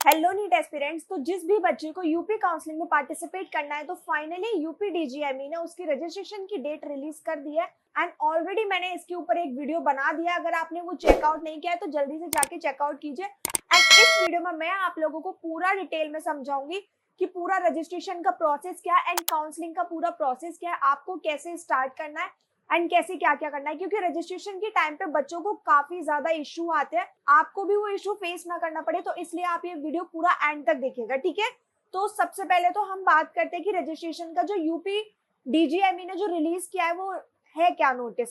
Hello NEET aspirants. तो जिस भी बच्चे को यूपी काउंसलिंग में पार्टिसिपेट करना है तो फाइनली यूपी डीजीएमई ने उसकी रजिस्ट्रेशन की डेट रिलीज कर दी है एंड ऑलरेडी मैंने इसके ऊपर एक वीडियो बना दिया। अगर आपने वो चेकआउट नहीं किया है तो जल्दी से जाके चेकआउट कीजिए। एंड इस वीडियो में मैं आप लोगों को पूरा डिटेल में समझाऊंगी कि पूरा रजिस्ट्रेशन का प्रोसेस क्या है एंड काउंसलिंग का पूरा प्रोसेस क्या है, आपको कैसे स्टार्ट करना है एंड कैसे क्या क्या करना है। क्योंकि रजिस्ट्रेशन के टाइम पे बच्चों को काफी ज्यादा इश्यू आते हैं, आपको भी वो इश्यू फेस ना करना पड़े, तो इसलिए आप ये वीडियो पूरा एंड तक देखिएगा, ठीक है। तो सबसे पहले तो हम बात करते हैं कि रजिस्ट्रेशन का जो यूपी डीजीएमई ने जो रिलीज किया है वो है क्या notice.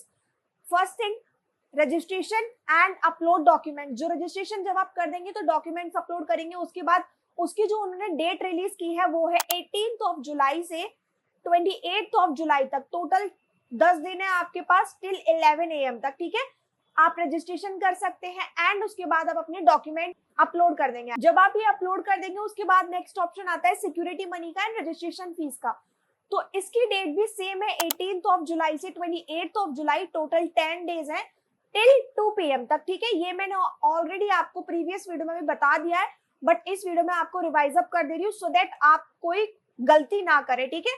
First thing, registration and upload document. जो रजिस्ट्रेशन जब आप कर देंगे तो डॉक्यूमेंट्स अपलोड करेंगे, उसके बाद उसकी जो उन्होंने डेट रिलीज की है वो है 18 जुलाई से 28 जुलाई तक। टोटल 10 दिन है आपके पास टिल 11 AM तक, ठीक है। आप रजिस्ट्रेशन कर सकते हैं एंड उसके बाद आप अपने डॉक्यूमेंट अपलोड कर देंगे। जब आप ये अपलोड कर देंगे उसके बाद नेक्स्ट ऑप्शन आता है सिक्योरिटी मनी का एंड रजिस्ट्रेशन फीस का। तो इसकी डेट भी सेम है 18 जुलाई से 28 जुलाई, टोटल 10 डेज है टिल 2 PM तक, ठीक है। ये मैंने ऑलरेडी आपको प्रीवियस वीडियो में भी बता दिया है, बट इस वीडियो में आपको रिवाइज अप कर दे रही हूँ सो दैट आप कोई गलती ना करें, ठीक है।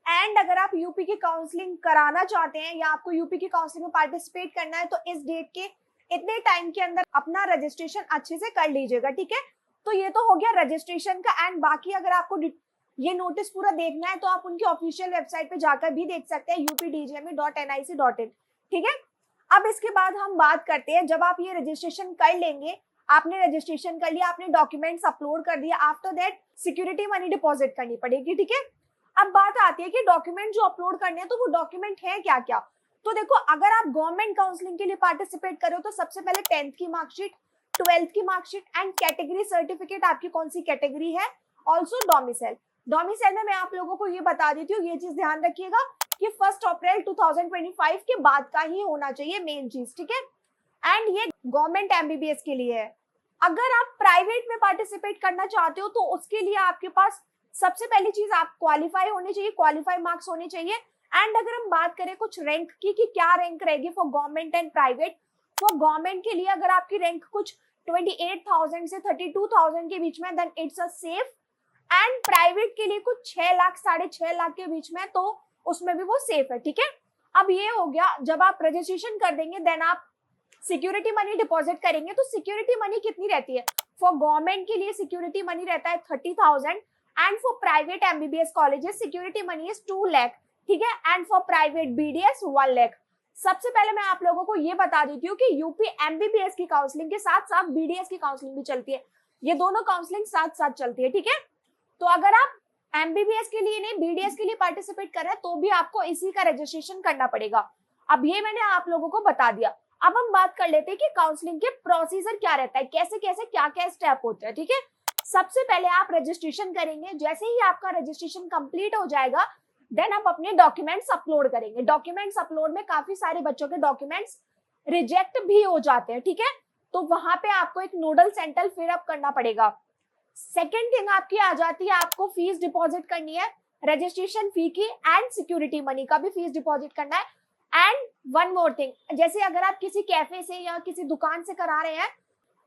एंड अगर आप यूपी की काउंसलिंग कराना चाहते हैं या आपको यूपी की काउंसलिंग में पार्टिसिपेट करना है तो इस डेट के इतने टाइम के अंदर अपना रजिस्ट्रेशन अच्छे से कर लीजिएगा, ठीक है। तो ये तो हो गया रजिस्ट्रेशन का। एंड बाकी अगर आपको ये नोटिस पूरा देखना है तो आप उनकी ऑफिशियल वेबसाइट पे जाकर भी देख सकते हैं updgme.nic.in, ठीक है। अब इसके बाद हम बात करते हैं, जब आप ये रजिस्ट्रेशन कर लेंगे, आपने रजिस्ट्रेशन कर लिया, आपने डॉक्यूमेंट्स अपलोड कर दिया, after that security money deposit करनी पड़ेगी, ठीक है। अब बात आती है कि डॉक्यूमेंट जो अपलोड करने हैं तो वो डॉक्यूमेंट है क्या क्या। तो देखो, अगर आप गवर्नमेंट काउंसलिंग के लिए पार्टिसिपेट करो तो सबसे पहले 10th की मार्कशीट, 12th की मार्कशीट एंड कैटेगरी सर्टिफिकेट, आपकी कौन सी कैटेगरी है, ऑल्सो डोमिसाइल। डोमिसाइल में मैं आप लोगों को ये बता देती हूँ, ये चीज ध्यान रखिएगा कि 1 अप्रैल 2025 के बाद का ही होना चाहिए, मेन चीज, ठीक है। एंड ये गवर्नमेंट एमबीबीएस के लिए है। अगर आप प्राइवेट में पार्टिसिपेट करना चाहते हो तो उसके लिए आपके पास सबसे पहली चीज आप क्वालिफाई होने चाहिए, क्वालिफाई मार्क्स होने चाहिए। एंड अगर हम बात करें कुछ रैंक की कि क्या रैंक रहेगी for government and private, for government के लिए अगर आपकी रैंक कुछ 28,000 से 32,000 के बीच में then it's a safe. And private के लिए कुछ 6 लाख 6.5 लाख के बीच में तो उसमें भी वो सेफ है, ठीक है। अब ये हो गया, जब आप रजिस्ट्रेशन कर देंगे देन आप सिक्योरिटी मनी डिपॉजिट करेंगे। तो सिक्योरिटी मनी कितनी रहती है, फॉर गवर्नमेंट के लिए सिक्योरिटी मनी रहता है 30,000 and for private MBBS colleges security money is 2 lakh, ठीक है। And for private BDS 1 lakh. सबसे पहले मैं आप लोगों को ये बता देती हूँ कि यूपी एमबीबीएस की काउंसलिंग के साथ साथ बीडीएस की काउंसलिंग भी चलती है, ये दोनों काउंसलिंग साथ साथ चलती है, ठीक है। तो अगर आप एमबीबीएस के लिए नहीं बीडीएस के लिए पार्टिसिपेट कर रहे हैं तो भी आपको इसी का रजिस्ट्रेशन करना पड़ेगा। अब ये मैंने आप लोगों को बता दिया। अब हम बात कर लेते हैं कि काउंसलिंग के प्रोसीजर क्या रहता है, कैसे कैसे क्या क्या स्टेप होते हैं, ठीक है। सबसे पहले आप रजिस्ट्रेशन करेंगे, जैसे ही आपका रजिस्ट्रेशन कंप्लीट हो जाएगा देन आप अपने डॉक्यूमेंट्स अपलोड करेंगे। डॉक्यूमेंट्स अपलोड में काफी सारे बच्चों के डॉक्यूमेंट्स रिजेक्ट भी हो जाते हैं, ठीक है। तो वहां पे आपको एक नोडल सेंटर फिल अप करना पड़ेगा। सेकेंड थिंग आपकी आ जाती है, आपको फीस डिपॉजिट करनी है, रजिस्ट्रेशन फी की एंड सिक्योरिटी मनी का भी फीस डिपॉजिट करना है। एंड वन मोर थिंग, जैसे अगर आप किसी कैफे से या किसी दुकान से करा रहे हैं,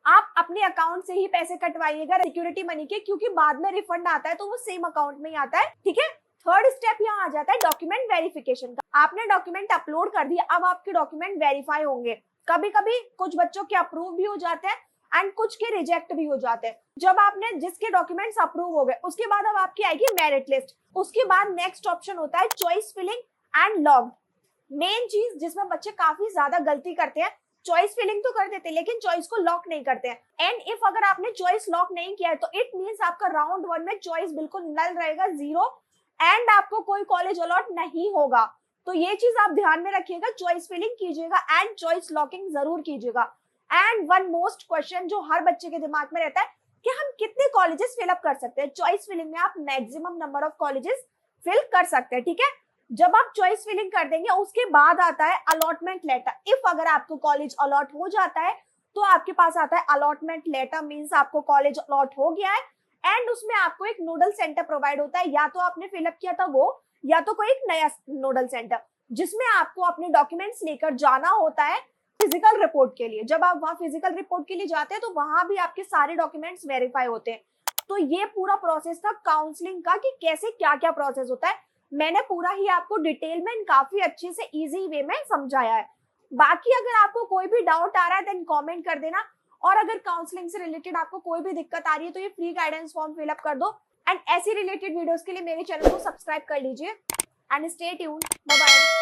आप अपने अकाउंट से ही पैसे कटवाइएगा सिक्योरिटी मनी के, क्योंकि बाद में रिफंड आता है तो वो सेम अकाउंट में ही आता है, ठीक है। थर्ड स्टेप यहाँ आ जाता है डॉक्यूमेंट वेरिफिकेशन का। आपने डॉक्यूमेंट अपलोड कर दिया, अब आपके डॉक्यूमेंट वेरीफाई होंगे। कभी कभी कुछ बच्चों के अप्रूव भी हो जाते हैं एंड कुछ के रिजेक्ट भी हो जाते हैं। जब आपने जिसके डॉक्यूमेंट्स अप्रूव हो गए उसके बाद अब आपकी आएगी मेरिट लिस्ट। उसके बाद नेक्स्ट ऑप्शन होता है choice filling and log. Main चीज जिसमें बच्चे काफी ज्यादा गलती करते हैं, चॉइस फिलिंग तो कर देते हैं लेकिन चॉइस को लॉक नहीं करते हैं। एंड इफ अगर आपने चॉइस लॉक नहीं किया है तो इट मींस आपका राउंड 1 में चॉइस बिल्कुल नल रहेगा, 0, एंड आपको कोई कॉलेज अलॉट नहीं होगा। तो ये चीज आप ध्यान में रखिएगा, चॉइस फिलिंग कीजिएगा एंड चॉइस लॉकिंग जरूर कीजिएगा। एंड वन मोस्ट क्वेश्चन जो हर बच्चे के दिमाग में रहता है कि हम कितने कॉलेजेस फिलअप कर सकते हैं। चॉइस फिलिंग में आप maximum number of colleges fill कर सकते हैं, ठीक है। जब आप चॉइस फिलिंग कर देंगे उसके बाद आता है अलॉटमेंट लेटर। इफ अगर आपको कॉलेज अलॉट हो जाता है तो आपके पास आता है अलॉटमेंट लेटर, मींस आपको कॉलेज अलॉट हो गया है। एंड उसमें आपको एक नोडल सेंटर प्रोवाइड होता है, या तो आपने फिलअप किया था वो, या तो कोई एक नया नोडल सेंटर जिसमें आपको अपने डॉक्यूमेंट्स लेकर जाना होता है फिजिकल रिपोर्ट के लिए। जब आप वहाँ फिजिकल रिपोर्ट के लिए जाते हैं तो वहां भी आपके सारे डॉक्यूमेंट्स वेरीफाई होते हैं। तो ये पूरा प्रोसेस था काउंसलिंग का कि कैसे क्या क्या प्रोसेस होता है। मैंने पूरा ही आपको डिटेल में काफी अच्छे से इजी वे में समझाया है। बाकी अगर आपको कोई भी डाउट आ रहा है देन कमेंट कर देना, और अगर काउंसलिंग से रिलेटेड आपको कोई भी दिक्कत आ रही है तो ये फ्री गाइडेंस फॉर्म फिलअप कर दो। एंड ऐसी रिलेटेड वीडियोस के लिए मेरे चैनल को सब्सक्राइब कर लीजिए and stay tuned. Bye bye.